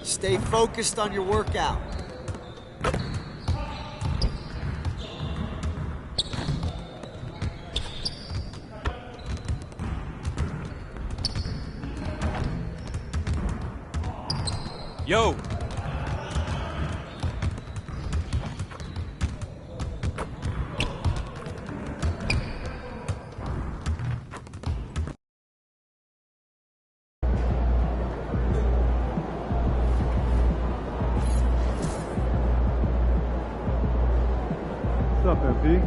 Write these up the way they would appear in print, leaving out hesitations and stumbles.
Stay focused on your workout. Yo! What's up, MP?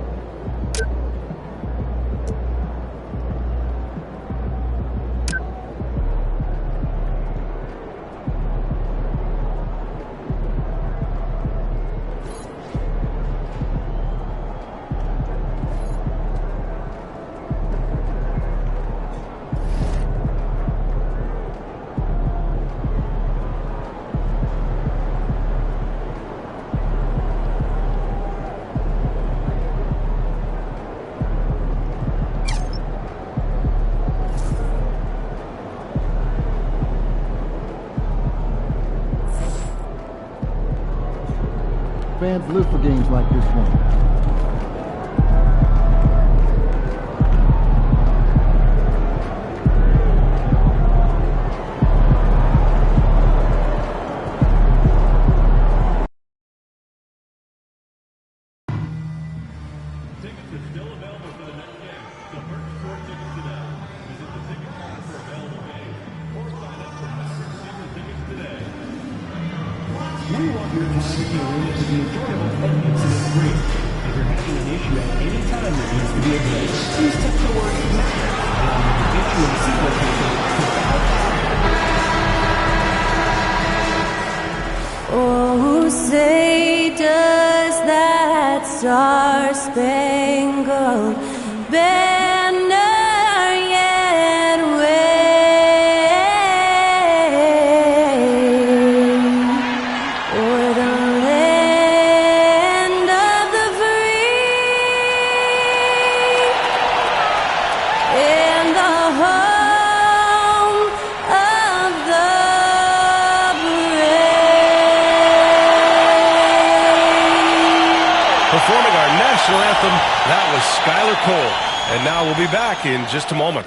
Fans live for games like this one. Tickets are still available for the next game, so purchase your tickets today. Visit the ticket counter for available games or sign up for Maverick season tickets today. We want your facility arena to be enjoyable and incident-free. If you're having an issue at any time that needs to be addressed, please text the word Maverick and we can get you a seat location to Oh, say does that star-spangled banner yet wave o'er the land of the free and the home of the Performing our national anthem, that was Skylar Cole. And now we'll be back in just a moment.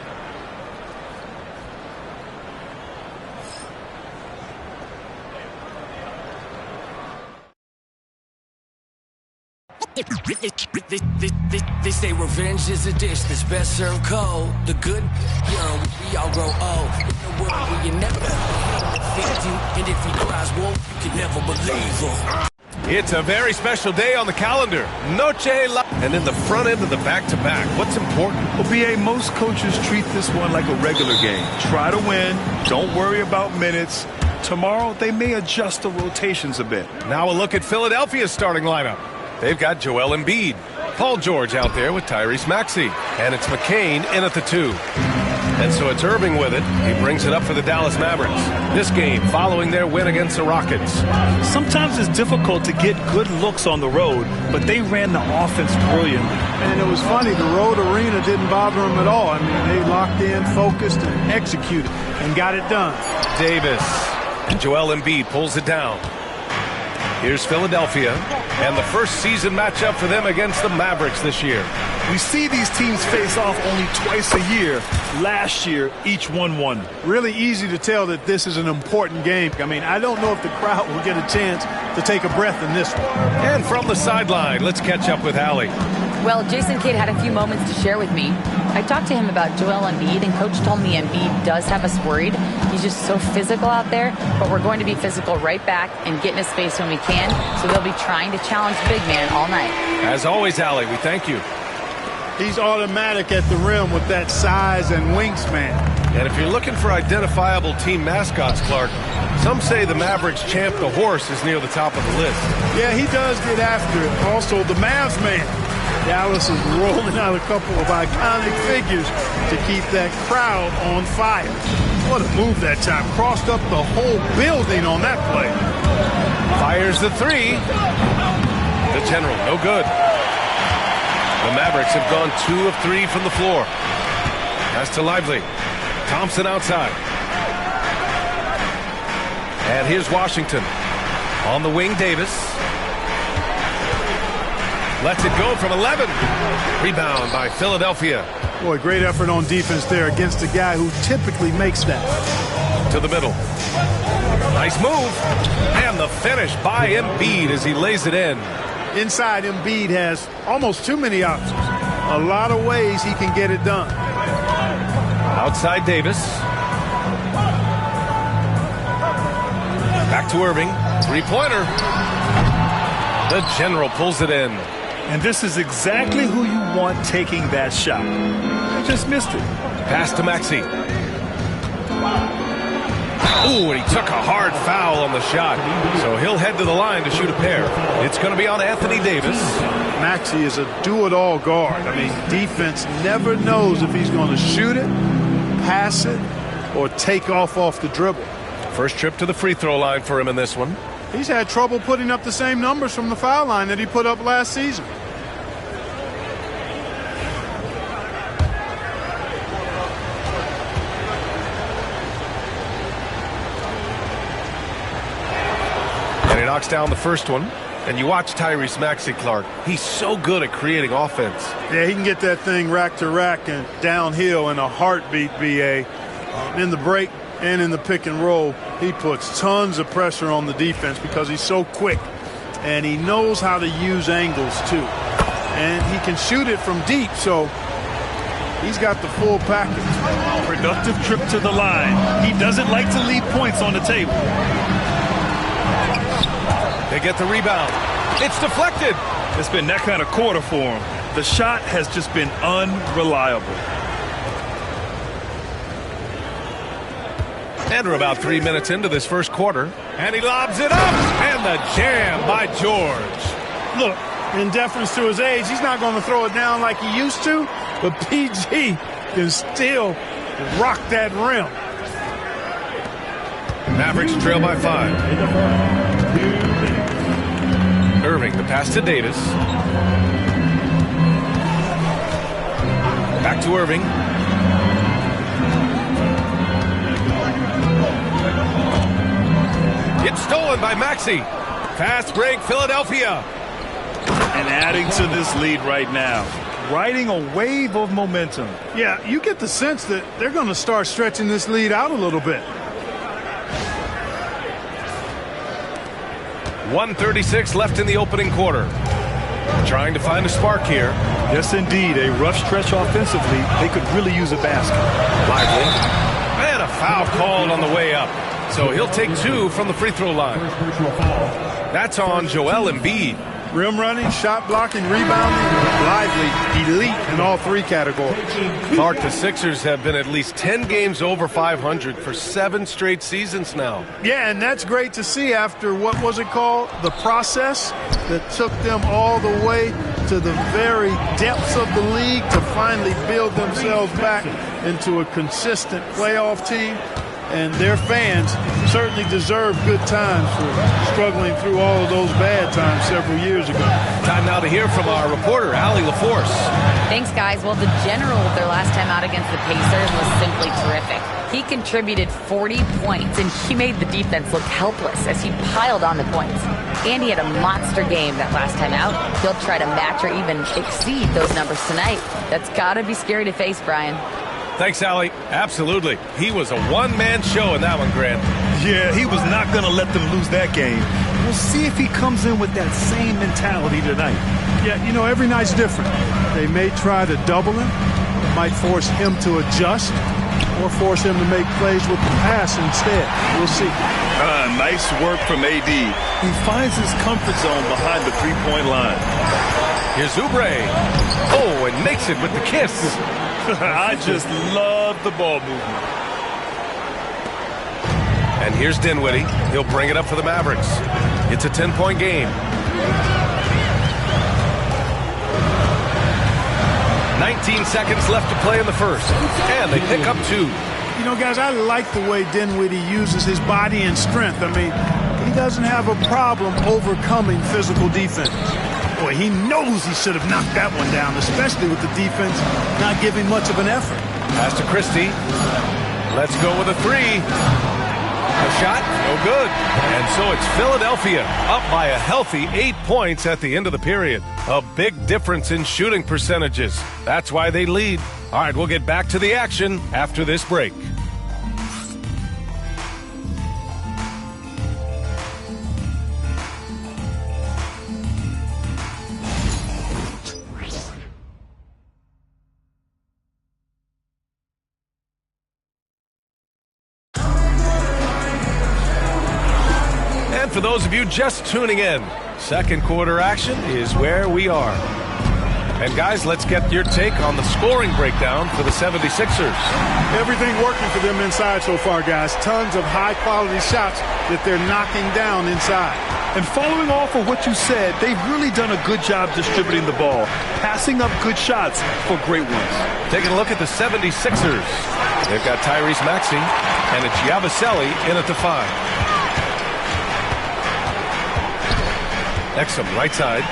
They say revenge is a dish that's best served cold. The good, young, we all grow old. In a world where you never defeat you, and if he cries wolf, you can never believe him. It's a very special day on the calendar. Noche La... And in the front end of the back-to-back, what's important? Well, BA, most coaches treat this one like a regular game. Try to win. Don't worry about minutes. Tomorrow, they may adjust the rotations a bit. Now a look at Philadelphia's starting lineup. They've got Joel Embiid, Paul George out there with Tyrese Maxey, and it's McCain in at the 2. And so it's Irving with it. He brings it up for the Dallas Mavericks. This game following their win against the Rockets. Sometimes it's difficult to get good looks on the road, but they ran the offense brilliantly. And it was funny, the road arena didn't bother them at all. I mean, they locked in, focused, and executed, and got it done. Davis and Joel Embiid pulls it down. Here's Philadelphia, and the first season matchup for them against the Mavericks this year. We see these teams face off only twice a year. Last year, each won. Really easy to tell that this is an important game. I mean, I don't know if the crowd will get a chance to take a breath in this one. And from the sideline, let's catch up with Allie. Well, Jason Kidd had a few moments to share with me. I talked to him about Joel Embiid, and Coach told me Embiid does have us worried. He's just so physical out there, but we're going to be physical right back and get in his face when we can, so they'll be trying to challenge the big man all night. As always, Allie, we thank you. He's automatic at the rim with that size and wingspan. And if you're looking for identifiable team mascots, Clark, some say the Mavericks champ, the horse, is near the top of the list. Yeah, he does get after it. Also, the Mavs man. Dallas is rolling out a couple of iconic figures to keep that crowd on fire. What a move that time. Crossed up the whole building on that play. Fires the 3. The general, no good. The Mavericks have gone 2 of 3 from the floor. Pass to Lively. Thompson outside. And And here's Washington. On the wing, Davis. Lets it go from 11. Rebound by Philadelphia. Boy, great effort on defense there against a guy who typically makes that. To the middle. Nice move. And the finish by Embiid as he lays it in. Inside, Embiid has almost too many options. A lot of ways he can get it done. Outside Davis. Back to Irving. Three-pointer. The general pulls it in. And this is exactly who you want taking that shot. He just missed it. Pass to Maxey. Ooh, and he took a hard foul on the shot. So he'll head to the line to shoot a pair. It's going to be on Anthony Davis. Maxey is a do-it-all guard. I mean, defense never knows if he's going to shoot it, pass it, or take off the dribble. First trip to the free throw line for him in this one. He's had trouble putting up the same numbers from the foul line that he put up last season. And he knocks down the first one. And you watch Tyrese Maxey, Clark. He's so good at creating offense. Yeah, he can get that thing rack to rack and downhill in a heartbeat, BA. In the break and in the pick and roll, he puts tons of pressure on the defense because he's so quick. And he knows how to use angles, too. And he can shoot it from deep, so he's got the full package. Productive trip to the line. He doesn't like to leave points on the table. They get the rebound. It's deflected. It's been that kind of quarter for him. The shot has just been unreliable. And we're about 3 minutes into this first quarter. And he lobs it up. And the jam by George. Look, in deference to his age, he's not going to throw it down like he used to. But PG can still rock that rim. Mavericks trail by 5. Irving, the pass to Davis. Back to Irving. It's stolen by Maxey. Fast break, Philadelphia. And adding to this lead right now. Riding a wave of momentum. Yeah, you get the sense that they're going to start stretching this lead out a little bit. 1:36 left in the opening quarter. Trying to find a spark here. Yes, indeed. A rough stretch offensively. They could really use a basket. Lively. And a foul called on the way up. So he'll take 2 from the free throw line. That's on Joel Embiid. Rim running, shot blocking, rebounding, Lively, elite in all 3 categories. Clark, the Sixers have been at least 10 games over 500 for 7 straight seasons now. Yeah, and that's great to see after, what was it called? The process that took them all the way to the very depths of the league to finally build themselves back into a consistent playoff team. And their fans certainly deserve good times for struggling through all of those bad times several years ago. Time now to hear from our reporter, Allie LaForce. Thanks, guys. Well, the general of their last time out against the Pacers was simply terrific. He contributed 40 points, and he made the defense look helpless as he piled on the points. And he had a monster game that last time out. He'll try to match or even exceed those numbers tonight. That's got to be scary to face, Brian. Thanks, Allie. Absolutely. He was a one-man show in that one, Grant. Yeah, he was not going to let them lose that game. We'll see if he comes in with that same mentality tonight. Yeah, you know, every night's different. They may try to double him, might force him to adjust, or force him to make plays with the pass instead. We'll see. Nice work from AD. He finds his comfort zone behind the three-point line. Here's Oubre. Oh, and makes it with the kiss. I just love the ball movement. And here's Dinwiddie. He'll bring it up for the Mavericks. It's a 10-point game. 19 seconds left to play in the first. And they pick up 2. You know, guys, I like the way Dinwiddie uses his body and strength. I mean, he doesn't have a problem overcoming physical defense. Boy, he knows he should have knocked that one down, especially with the defense not giving much of an effort. Pass to Christie. Let's go with a 3. A shot, no good. And so it's Philadelphia up by a healthy 8 points at the end of the period. A big difference in shooting percentages. That's why they lead. All right, we'll get back to the action after this break. For those of you just tuning in, second quarter action is where we are. And guys, let's get your take on the scoring breakdown for the 76ers. Everything working for them inside so far, guys. Tons of high-quality shots that they're knocking down inside. And following off of what you said, they've really done a good job distributing the ball, passing up good shots for great ones. Taking a look at the 76ers. They've got Tyrese Maxey, and it's Yabusele in at the 5. Exum, right side.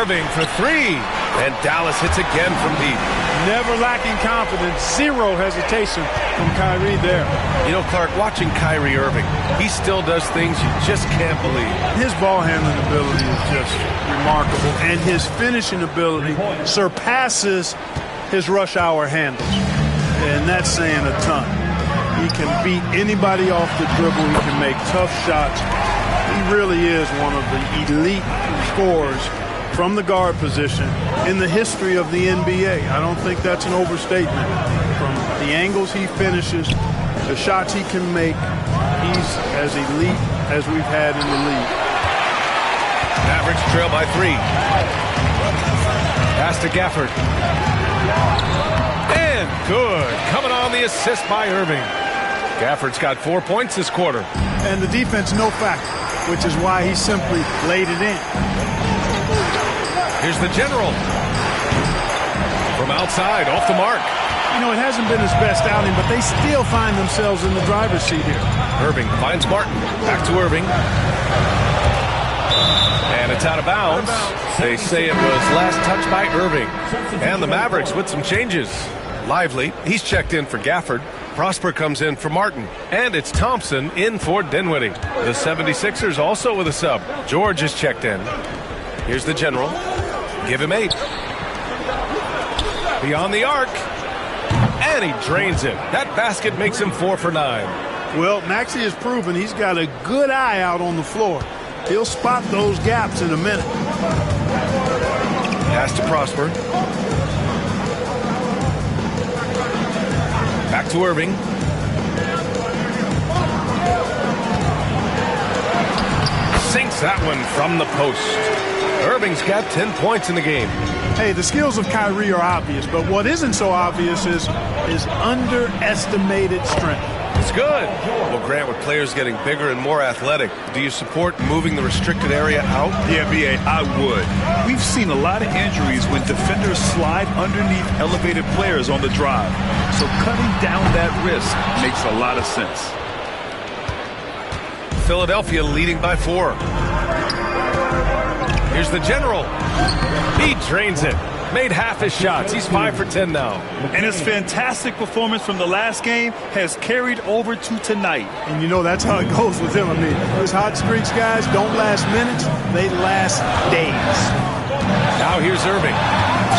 Irving for 3. And Dallas hits again from deep. Never lacking confidence. Zero hesitation from Kyrie there. You know, Clark, watching Kyrie Irving, he still does things you just can't believe. His ball handling ability is just remarkable. And his finishing ability surpasses his rush hour handles. And that's saying a ton. He can beat anybody off the dribble. He can make tough shots. He really is one of the elite scorers from the guard position in the history of the NBA. I don't think that's an overstatement. From the angles he finishes, the shots he can make, he's as elite as we've had in the league. Mavericks trail by 3. Pass to Gafford. And good. Coming on the assist by Irving. Gafford's got 4 points this quarter. And the defense no factor, which is why he simply laid it in. Here's the general. From outside, off the mark. You know, it hasn't been his best outing, but they still find themselves in the driver's seat here. Irving finds Martin. Back to Irving. And it's out of bounds. They say it was last touched by Irving. And the Mavericks with some changes. Lively, he's checked in for Gafford. Prosper comes in for Martin. And it's Thompson in for Dinwiddie. The 76ers also with a sub. George is checked in. Here's the general. Give him 8. Beyond the arc. And he drains it. That basket makes him 4 for 9. Well, Maxey has proven he's got a good eye out on the floor. He'll spot those gaps in a minute. Pass to Prosper. Back to Irving. Sinks that one from the post. Irving's got 10 points in the game. Hey, the skills of Kyrie are obvious, but what isn't so obvious is his underestimated strength. It's good. Well, Grant, with players getting bigger and more athletic, do you support moving the restricted area out? Yeah, B.A., I would. We've seen a lot of injuries when defenders slide underneath elevated players on the drive. So cutting down that risk makes a lot of sense. Philadelphia leading by 4. Here's the general. He drains it. Made half his shots. He's 5 for 10 now. And his fantastic performance from the last game has carried over to tonight. And you know that's how it goes with him. I mean, those hot streaks, guys, don't last minutes. They last days. Now here's Irving.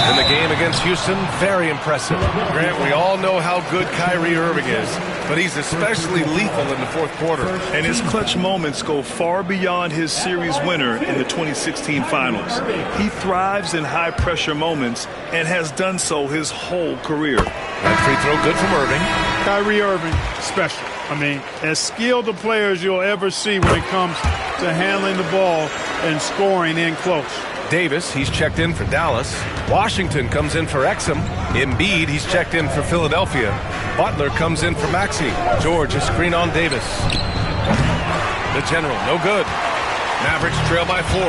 In the game against Houston, very impressive. Grant, we all know how good Kyrie Irving is, but he's especially lethal in the fourth quarter. And his clutch moments go far beyond his series winner in the 2016 finals. He thrives in high-pressure moments and has done so his whole career. That free throw good from Irving. Kyrie Irving, special. I mean, as skilled a player as you'll ever see when it comes to handling the ball and scoring in close. Davis, he's checked in for Dallas. Washington comes in for Exum. Embiid, he's checked in for Philadelphia. Butler comes in for Maxey. George, a screen on Davis. The general, no good. Mavericks trail by 4.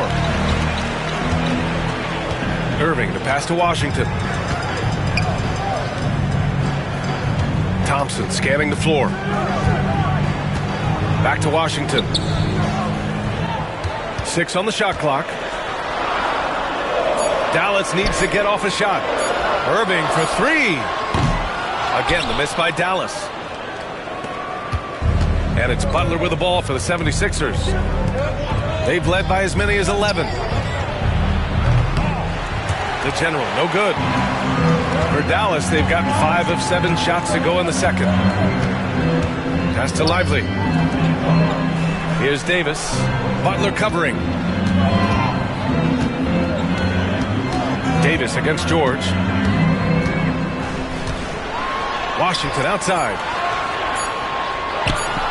Irving to pass to Washington. Thompson scanning the floor. Back to Washington. 6 on the shot clock. Dallas needs to get off a shot. Irving for 3. Again, the miss by Dallas. And And it's Butler with the ball for the 76ers. They've led by as many as 11. The general, no good. For Dallas, they've gotten 5 of 7 shots to go in the second. Pass to Lively. Here's Davis. Butler covering. Davis against George. Washington outside.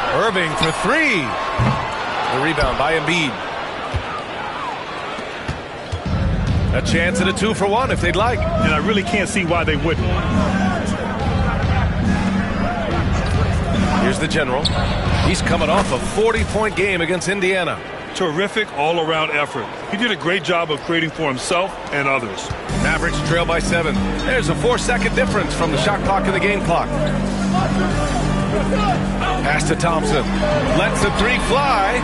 Irving for 3. The rebound by Embiid. A chance at a 2-for-1 if they'd like. And I really can't see why they wouldn't. Here's the general. He's coming off a 40-point game against Indiana. Terrific all-around effort. He did a great job of creating for himself and others. Mavericks trail by 7. There's a 4-second difference from the shot clock and the game clock. Pass to Thompson. Lets the 3 fly.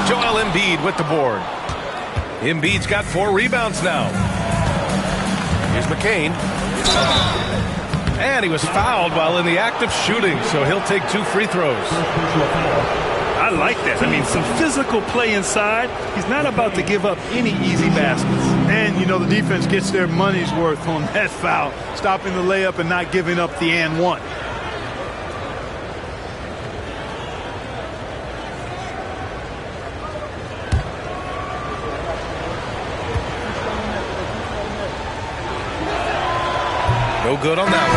Joel Embiid with the board. Embiid's got 4 rebounds now. Here's McCain. And he was fouled while in the act of shooting, so he'll take 2 free throws. I like that. I mean, some physical play inside. He's not about to give up any easy baskets. And, you know, the defense gets their money's worth on that foul, stopping the layup and not giving up the and one. No good on that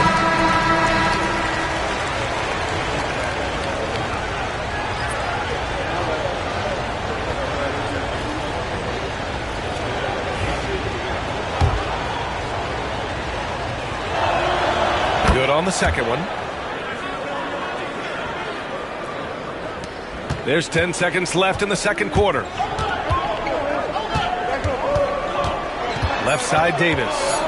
one. Good on the second one. There's 10 seconds left in the second quarter. Left side, Davis.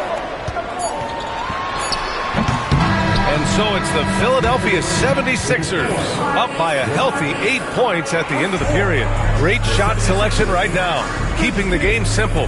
And so it's the Philadelphia 76ers up by a healthy 8 points at the end of the period. Great shot selection right now, keeping the game simple.